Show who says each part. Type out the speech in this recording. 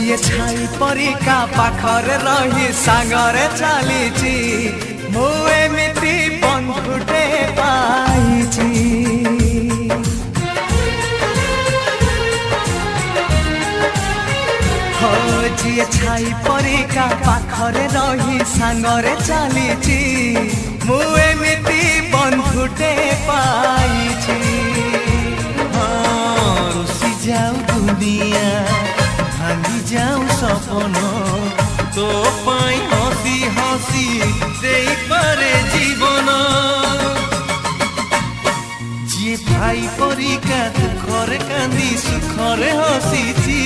Speaker 1: जिए छाई परिका पाखरे रही सांगरे चलीची मु एमिति बंधुटे पाइची हो जिए छाई परिका पाखरे रही सांगरे चलीची मु एमिति बंधुटे पाइची
Speaker 2: रुसी जाऊ दुनिया भांगी जाऊ सपन तो पाई हसी हसी देई पारे जीवन जी भाई परिका दुखरे कांदी सुखरे हसीची